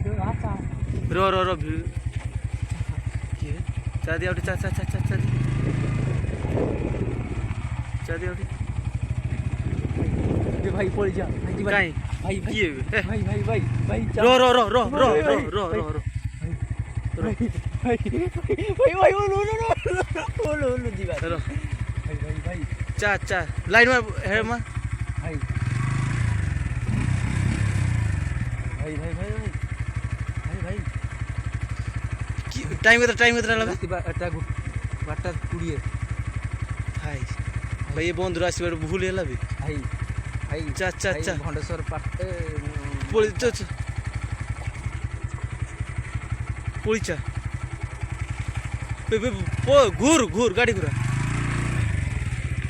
रो रो रो चा दिया चा चा चा चा चा चा दिया भाई पड़ जा काई भाई भाई भाई भाई भाई भाई रो रो रो रो रो रो रो रो रो भाई भाई लो दीवा रो भाई भाई भाई चा चा लाइन में है मां भाई भाई भाई भाई भाई भाई टाइम कितना लगा बाटा कुड़िए भाई भाई ये बंधु राशि भूल है भी भाई भाई चा चा चा भंडेश्वर पाटे पुलिस चा पुलिस चा घूर घूर गाड़ी घूरा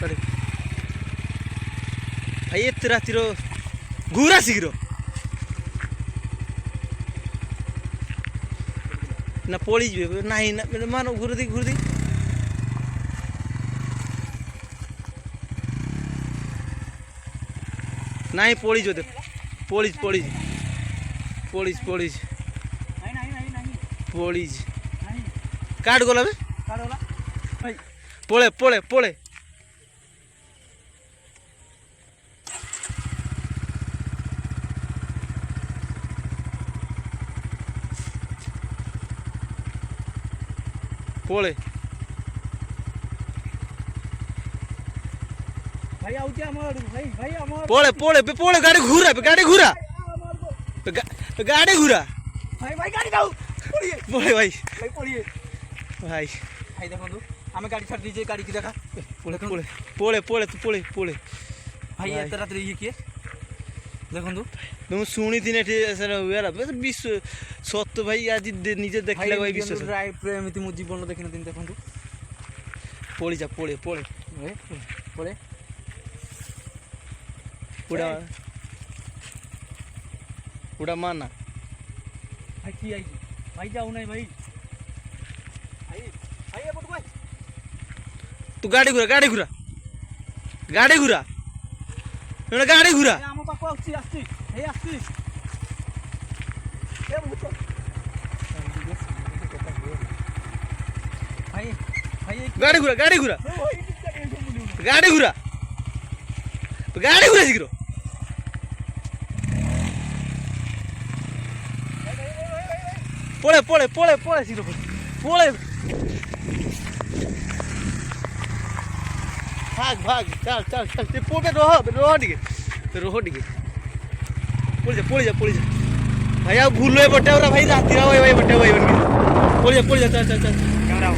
गाड़ी भाई ये रातिर घूरा शीघ्र ना पड़ी नहीं ना मानो घूर दी नहीं पड़ी जो police police police police police काट गोला बे पोले पोले पोले पोले भाई आउचे हमर भाई भाई हमर पोले पोले पोले गाड़ी घूरा गाड़ी घूरा भाई भाई गाड़ी दाऊ पोले भाई भाई पड़िए भाई भाई देखो तू हमें गाड़ी छाड़ दीजिए गाड़ी की देखा पोले पोले पोले पोले तू पोले पोले भाई ये तरह ये किए देखो तू तुम सुनी थी नेठी ऐसा हुआ बस विश्व सत्य भाई आज निजे देखले भाई विश्व राय प्रेमिति मु जीवन देखिन दिन देखो तू पोली जा पोले पोले पड़े उड़ा उड़ा मारना भाई की आई भाई जाऊ नहीं भाई भाई भाई ये भाई तू गाड़ी घुरा गाड़ी घुरा गाड़ी घुरा गाड़ी घुरा हम पाको आसी आसी हे आसी ए बहुत भाई भाई गाड़ी घुरा गाड़ी घुरा गाड़ी घुरा गाड़ी घुरा शीघ्र पोले पोले पोले पोले शीघ्र पोले भाग भाग चल चल चल ते पोटे रहो टिके पोले जा भाई आप भूल लो बटे भाई रात भाई बटे भाई पोले जा चल चल चल